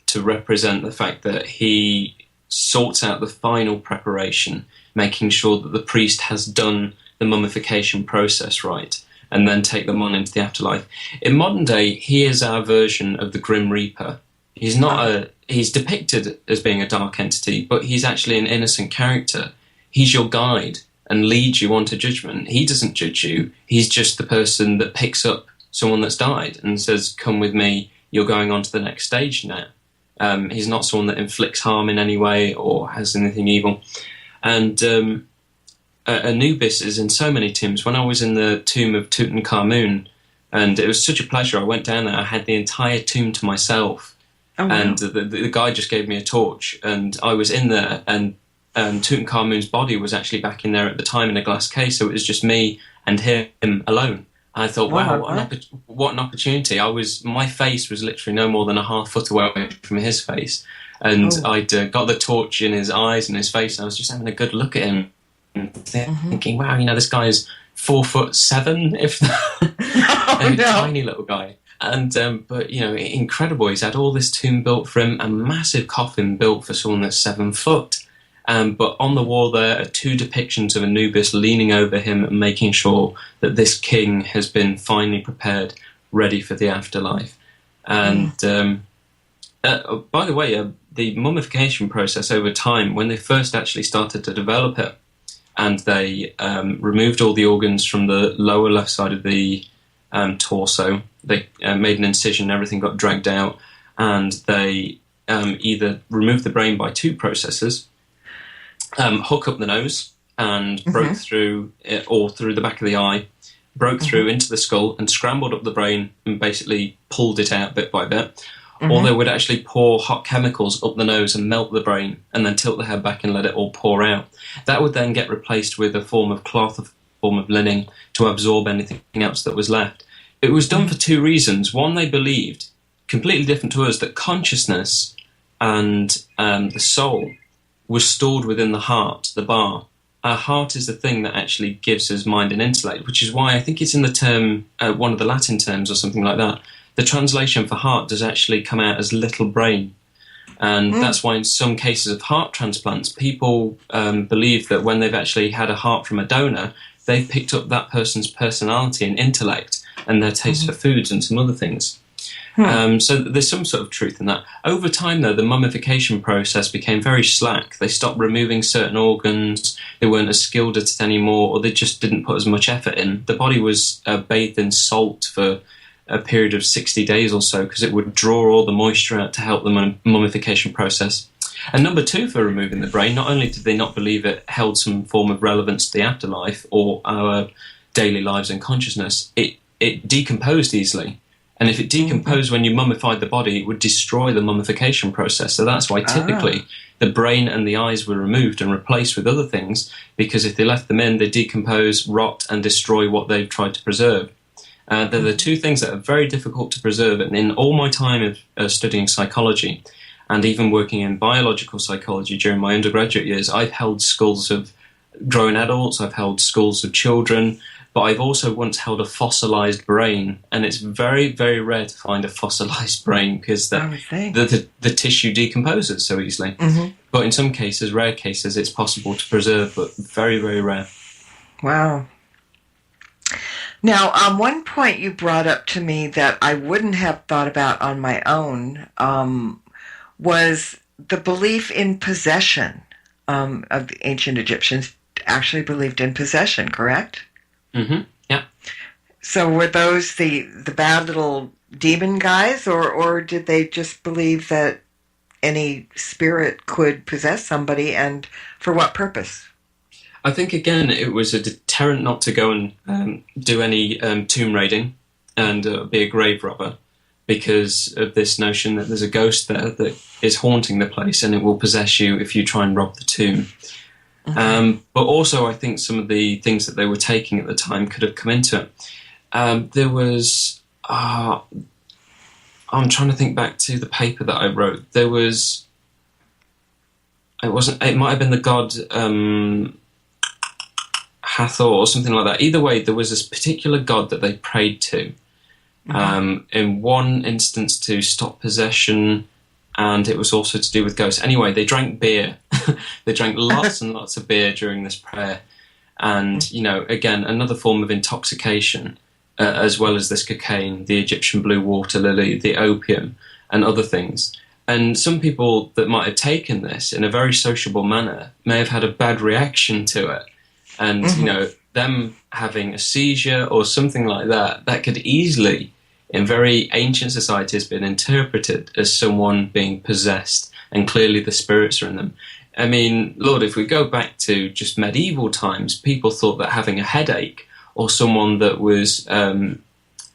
to represent the fact that he sorts out the final preparation, making sure that the priest has done the mummification process right, and then take them on into the afterlife. In modern day, he is our version of the Grim Reaper. He's not he's depicted as being a dark entity, but he's actually an innocent character. He's your guide and leads you on to judgment. He doesn't judge you. He's just the person that picks up someone that's died and says, come with me, you're going on to the next stage now. He's not someone that inflicts harm in any way or has anything evil. And Anubis is in so many tombs. When I was in the tomb of Tutankhamun, and it was such a pleasure, I went down there, I had the entire tomb to myself. Oh, wow. And the guy just gave me a torch, and I was in there, and Tutankhamun's body was actually back in there at the time in a glass case, so it was just me and him alone. And I thought, wow, what an opportunity. My face was literally no more than a half foot away from his face, and I'd got the torch in his eyes and his face, and I was just having a good look at him, and thinking, wow, this guy is 4'7", if that. Tiny little guy. And but incredible. He's had all this tomb built for him, a massive coffin built for someone that's 7 foot. But on the wall there are 2 depictions of Anubis leaning over him and making sure that this king has been finally prepared, ready for the afterlife. And by the way, the mummification process over time, when they first actually started to develop it, and they removed all the organs from the lower left side of the torso. They made an incision, everything got dragged out, and they either removed the brain by 2 processes, hook up the nose and broke through it, or through the back of the eye, broke through into the skull and scrambled up the brain and basically pulled it out bit by bit. Or they would actually pour hot chemicals up the nose and melt the brain and then tilt the head back and let it all pour out. That would then get replaced with a form of cloth, a form of linen, to absorb anything else that was left. It was done for 2 reasons. One, they believed, completely different to us, that consciousness and the soul was stored within the heart, the bar. Our heart is the thing that actually gives us mind and intellect, which is why I think it's in the term, one of the Latin terms or something like that. The translation for heart does actually come out as little brain. And that's why in some cases of heart transplants, people believe that when they've actually had a heart from a donor, they've picked up that person's personality and intellect and their taste for foods and some other things. So there's some sort of truth in that. Over time, though, the mummification process became very slack. They stopped removing certain organs, they weren't as skilled at it anymore, or they just didn't put as much effort in. The body was bathed in salt for a period of 60 days or so, because it would draw all the moisture out to help the mummification process. And number 2, for removing the brain, not only did they not believe it held some form of relevance to the afterlife or our daily lives and consciousness, it decomposed easily. And if it decomposed when you mummified the body, it would destroy the mummification process. So that's why typically the brain and the eyes were removed and replaced with other things, because if they left them in, they decompose, rot, and destroy what they've tried to preserve. They're the 2 things that are very difficult to preserve. And in all my time of studying psychology and even working in biological psychology during my undergraduate years, I've held skulls of grown adults, I've held skulls of children, but I've also once held a fossilized brain. And it's very, very rare to find a fossilized brain because the tissue decomposes so easily. But in some cases, rare cases, it's possible to preserve, but very, very rare. Wow. Now, one point you brought up to me that I wouldn't have thought about on my own was the belief in possession of the ancient Egyptians actually believed in possession, correct? Yeah. So were those the bad little demon guys, or did they just believe that any spirit could possess somebody, and for what purpose? I think, again, it was a deterrent not to go and do any tomb raiding and be a grave robber, because of this notion that there's a ghost there that is haunting the place and it will possess you if you try and rob the tomb. But also, I think some of the things that they were taking at the time could have come into it. There was... I'm trying to think back to the paper that I wrote. There was... it wasn't. It might have been the god Hathor or something like that. Either way, there was this particular god that they prayed to. In one instance to stop possession, and it was also to do with ghosts. Anyway, they drank beer. They drank lots and lots of beer during this prayer. And, again, another form of intoxication, as well as this cocaine, the Egyptian blue water lily, the opium, and other things. And some people that might have taken this in a very sociable manner may have had a bad reaction to it. And, them having a seizure or something like that, that could easily, in very ancient societies, been interpreted as someone being possessed, and clearly the spirits are in them. I mean, Lord, if we go back to just medieval times, people thought that having a headache or someone that was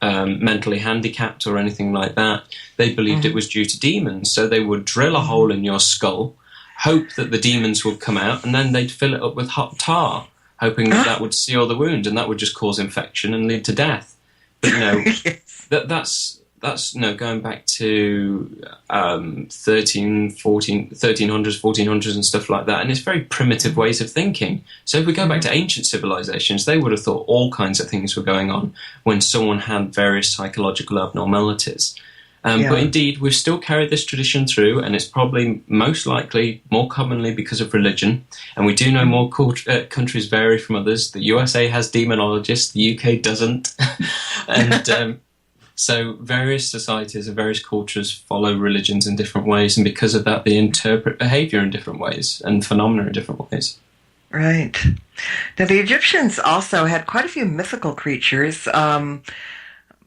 mentally handicapped or anything like that, they believed it was due to demons. So they would drill a hole in your skull, hope that the demons would come out, and then they'd fill it up with hot tar, hoping that that would seal the wound, and that would just cause infection and lead to death. But, Yes. that's going back to 1300s, 1400s and stuff like that, and it's very primitive ways of thinking. So if we go back to ancient civilizations, they would have thought all kinds of things were going on when someone had various psychological abnormalities. But indeed, we've still carried this tradition through, and it's probably most likely more commonly because of religion. And we do know more countries vary from others. The USA has demonologists, the UK doesn't. And so various societies and various cultures follow religions in different ways, and because of that, they interpret behavior in different ways and phenomena in different ways. Right. Now, the Egyptians also had quite a few mythical creatures.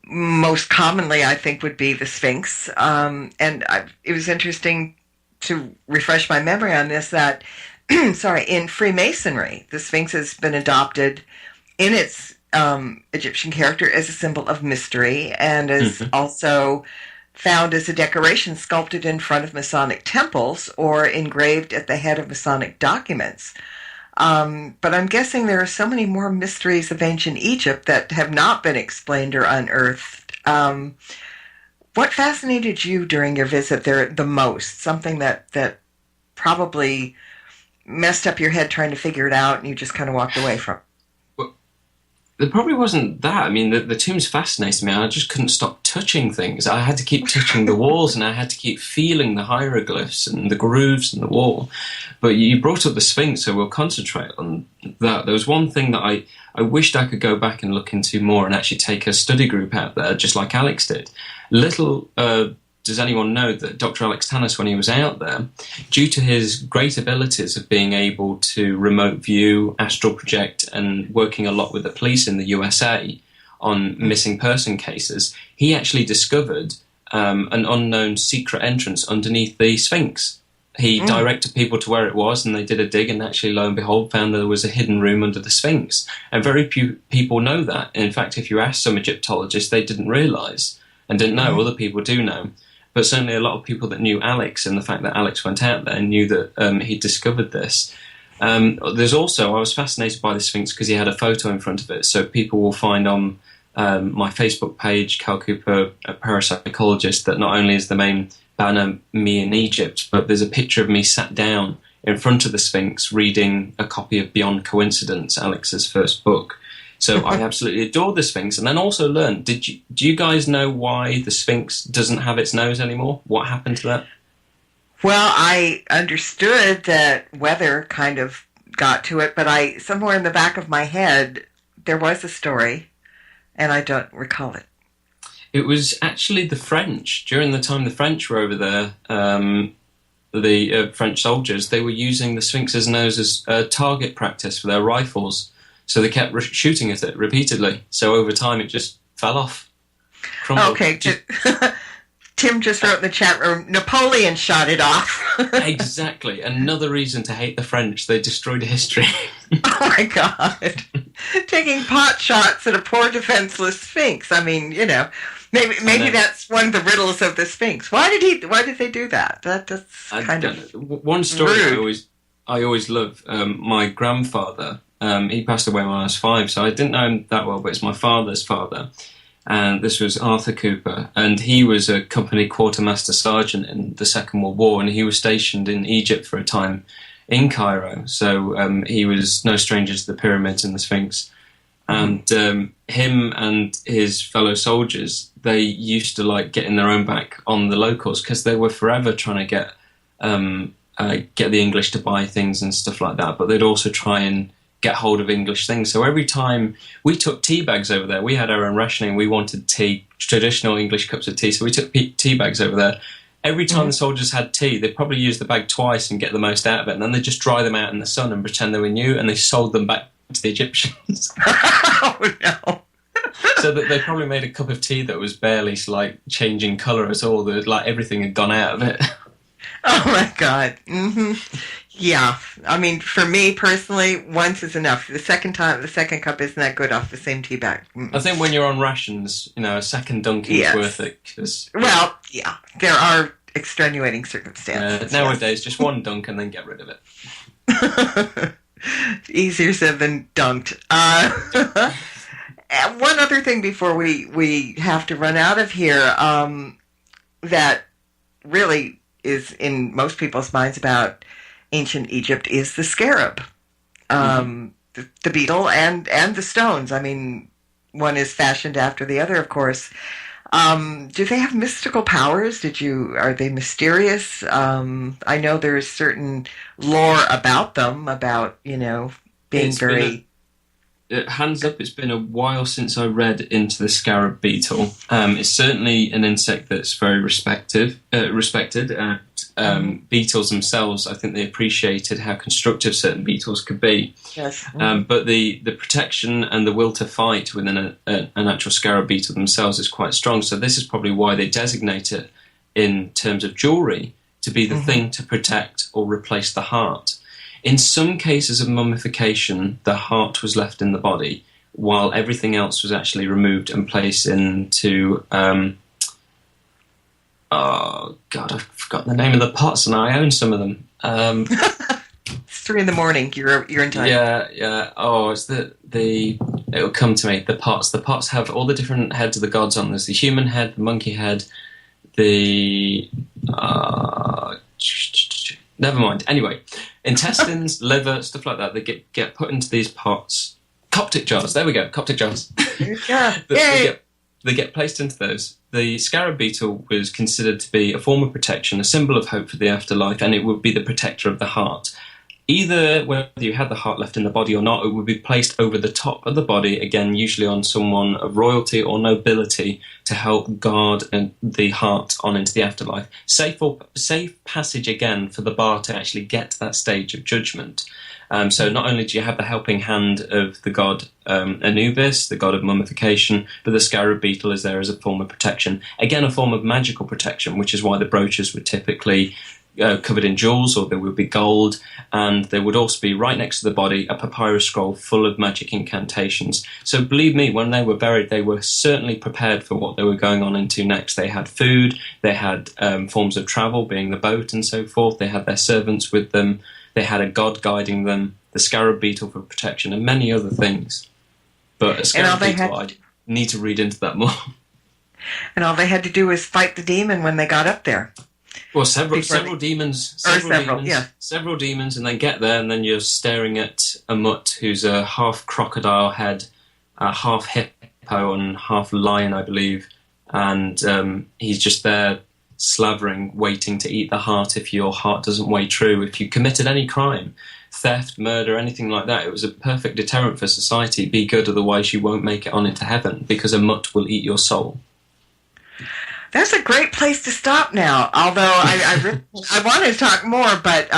Most commonly, I think, would be the Sphinx. It was interesting to refresh my memory on this that, in Freemasonry, the Sphinx has been adopted in its Egyptian character as a symbol of mystery, and is also found as a decoration sculpted in front of Masonic temples or engraved at the head of Masonic documents. But I'm guessing there are so many more mysteries of ancient Egypt that have not been explained or unearthed. What fascinated you during your visit there the most? Something that probably messed up your head trying to figure it out and you just kind of walked away from? There probably wasn't that. I mean, the tombs fascinated me. I just couldn't stop touching things. I had to keep touching the walls, and I had to keep feeling the hieroglyphs and the grooves in the wall. But you brought up the Sphinx, so we'll concentrate on that. There was one thing that I wished I could go back and look into more and actually take a study group out there, just like Alex did. Does anyone know that Dr. Alex Tannis, when he was out there, due to his great abilities of being able to remote view, astral project, and working a lot with the police in the USA on missing person cases, he actually discovered an unknown secret entrance underneath the Sphinx. He directed people to where it was, and they did a dig, and actually, lo and behold, found there was a hidden room under the Sphinx. And very few people know that. In fact, if you ask some Egyptologists, they didn't realise and didn't know. Other people do know. But certainly a lot of people that knew Alex, and the fact that Alex went out there, knew that he discovered this. There's also, I was fascinated by the Sphinx because he had a photo in front of it. So people will find on my Facebook page, Cal Cooper, a parapsychologist, that not only is the main banner me in Egypt, but there's a picture of me sat down in front of the Sphinx reading a copy of Beyond Coincidence, Alex's first book. So I absolutely adore the Sphinx, and then also learned, do you guys know why the Sphinx doesn't have its nose anymore? What happened to that? Well, I understood that weather kind of got to it, but somewhere in the back of my head, there was a story, and I don't recall it. It was actually the French. During the time the French were over there, the French soldiers, they were using the Sphinx's nose as target practice for their rifles. So they kept shooting at it repeatedly. So over time, it just fell off. Crumbled. Okay. Tim just wrote in the chat room, Napoleon shot it off. Exactly. Another reason to hate the French. They destroyed history. Oh, my God. Taking pot shots at a poor defenseless Sphinx. I mean, maybe that's one of the riddles of the Sphinx. Why did they do that? That's kind of one story rude. I always love. My grandfather, he passed away when I was 5, so I didn't know him that well, but it's my father's father. and this was Arthur Cooper, and he was a company quartermaster sergeant in the Second World War, and he was stationed in Egypt for a time in Cairo. So he was no stranger to the pyramids and the Sphinx. And him and his fellow soldiers, they used to like getting their own back on the locals because they were forever trying to get the English to buy things and stuff like that. But they'd also try and get hold of English things. So every time we took tea bags over there, we had our own rationing. We wanted tea, traditional English cups of tea. So we took tea bags over there. Every time the soldiers had tea, they'd probably use the bag twice and get the most out of it. And then they'd just dry them out in the sun and pretend they were new, and they sold them back to the Egyptians. Oh, no. So that they probably made a cup of tea that was barely like changing colour at all. That like everything had gone out of it. Oh my God. Yeah. I mean, for me personally, once is enough. The second cup isn't that good off the same tea bag. I think when you're on rations, a second dunking is worth it. Well, yeah, there are extenuating circumstances. Nowadays, just one dunk and then get rid of it. Easier said than dunked. One other thing before we have to run out of here, that really is in most people's minds about ancient Egypt is the scarab, the beetle and the stones. I mean, one is fashioned after the other, of course. Do they have mystical powers? Are they mysterious? I know there's certain lore about them, about, being hands up, it's been a while since I read into the scarab beetle. It's certainly an insect that's very respected. Beetles themselves, I think they appreciated how constructive certain beetles could be. Yes. But the protection and the will to fight within an actual scarab beetle themselves is quite strong. So this is probably why they designate it in terms of jewellery to be the thing to protect or replace the heart. In some cases of mummification, the heart was left in the body, while everything else was actually removed and placed into... oh, God, I've forgotten the name of the pots, and I own some of them. It's 3 a.m. You're in time. Yeah. Oh, it's it'll come to me. The pots. The pots have all the different heads of the gods on. There's the human head, the monkey head, the... never mind. Anyway, intestines, liver, stuff like that, they get put into these pots. Coptic jars. There we go. Coptic jars. Yeah. They get placed into those. The scarab beetle was considered to be a form of protection, a symbol of hope for the afterlife, and it would be the protector of the heart. Either whether you had the heart left in the body or not, it would be placed over the top of the body, again, usually on someone of royalty or nobility, to help guard the heart on into the afterlife. Safe passage, again, for the bar to actually get to that stage of judgment. So not only do you have the helping hand of the god Anubis, the god of mummification, but the scarab beetle is there as a form of protection. Again, a form of magical protection, which is why the brooches were typically covered in jewels, or there would be gold, and there would also be right next to the body a papyrus scroll full of magic incantations. So believe me, when they were buried, they were certainly prepared for what they were going on into next. They had food, they had forms of travel, being the boat and so forth, they had their servants with them, they had a god guiding them, the scarab beetle for protection, and many other things. But a scarab beetle, I need to read into that more. And all they had to do was fight the demon when they got up there. Well, several demons, and then get there, and then you're staring at a mutt who's a half crocodile head, half hippo, and half lion, I believe, and he's just there slavering, waiting to eat the heart if your heart doesn't weigh true. If you committed any crime, theft, murder, anything like that, it was a perfect deterrent for society. Be good, otherwise you won't make it on into heaven, because a mutt will eat your soul. That's a great place to stop now. Although I want to talk more, but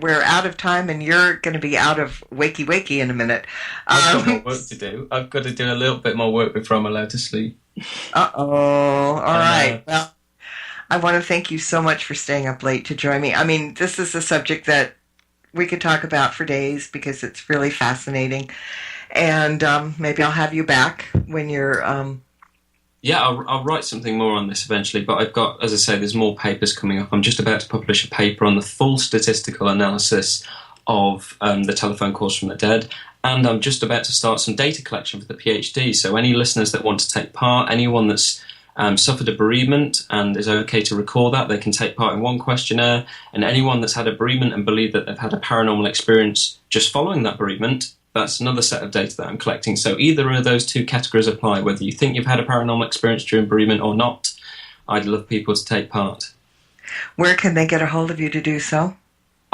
we're out of time, and you're going to be out of wakey in a minute. I've got more work to do. I've got to do a little bit more work before I'm allowed to sleep. All right. Well, I want to thank you so much for staying up late to join me. I mean, this is a subject that we could talk about for days because it's really fascinating. And maybe I'll have you back when you're... Yeah, I'll write something more on this eventually, but I've got, as I say, there's more papers coming up. I'm just about to publish a paper on the full statistical analysis of the telephone calls from the dead And I'm just about to start some data collection for the PhD. So any listeners that want to take part, anyone that's suffered a bereavement and is okay to record that, they can take part in one questionnaire. And anyone that's had a bereavement and believe that they've had a paranormal experience just following that bereavement, that's another set of data that I'm collecting. So either of those two categories apply, whether you think you've had a paranormal experience during bereavement or not. I'd love people to take part. Where can they get a hold of you to do so?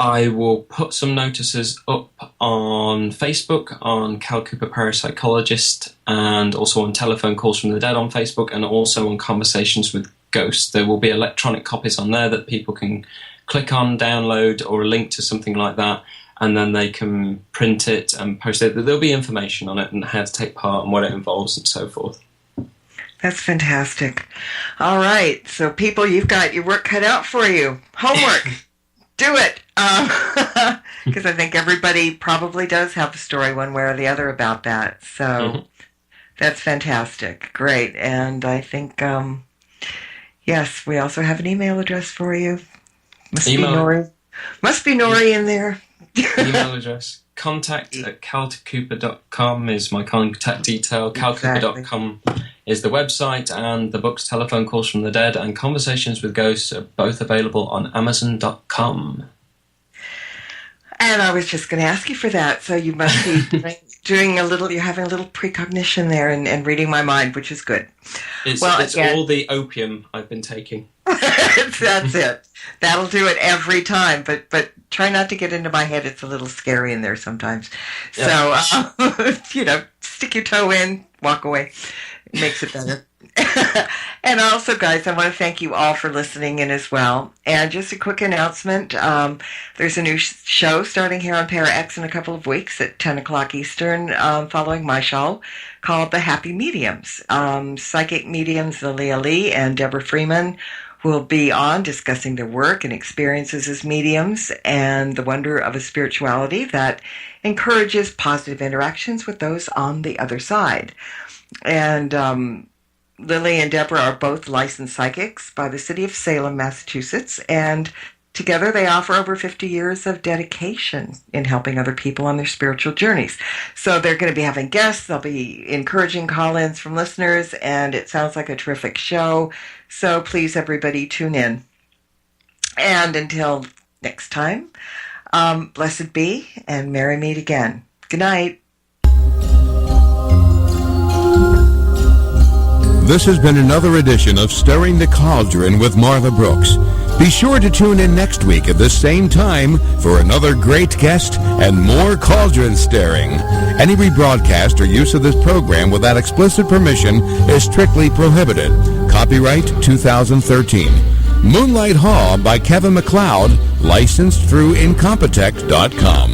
I will put some notices up on Facebook, on Cal Cooper Parapsychologist, and also on Telephone Calls from the Dead on Facebook, and also on Conversations with Ghosts. There will be electronic copies on there that people can click on, download, or a link to something like that, and then they can print it and post it. There'll be information on it and how to take part and what it involves and so forth. That's fantastic. All right, so people, you've got your work cut out for you. Homework. Do it. Because I think everybody probably does have a story one way or the other about that. So that's fantastic. Great. And I think, yes, we also have an email address for you. Must be Nori in there. Email address. contact@calcooper.com is my contact detail. calcooper.com is the website, and the books Telephone Calls from the Dead and Conversations with Ghosts are both available on Amazon.com. And I was just going to ask you for that. So you must be you're having a little precognition there and reading my mind, which is good. It's all the opium I've been taking. That's it. That'll do it every time. But try not to get into my head. It's a little scary in there sometimes. Yeah. So, stick your toe in, walk away. It makes it better. And also, guys, I want to thank you all for listening in as well. And just a quick announcement. There's a new show starting here on ParaX in a couple of weeks at 10 o'clock Eastern, following my show, called The Happy Mediums. Psychic mediums Lilia Lee and Deborah Freeman will be on discussing their work and experiences as mediums and the wonder of a spirituality that encourages positive interactions with those on the other side. And Lily and Deborah are both licensed psychics by the city of Salem, Massachusetts, and together they offer over 50 years of dedication in helping other people on their spiritual journeys. So they're going to be having guests, they'll be encouraging call-ins from listeners, and it sounds like a terrific show. So please, everybody, tune in. And until next time, blessed be, and merry meet again. Good night. This has been another edition of Stirring the Cauldron with Marla Brooks. Be sure to tune in next week at the same time for another great guest and more cauldron stirring. Any rebroadcast or use of this program without explicit permission is strictly prohibited. Copyright 2013. Moonlight Haw by Kevin MacLeod, licensed through Incompetech.com.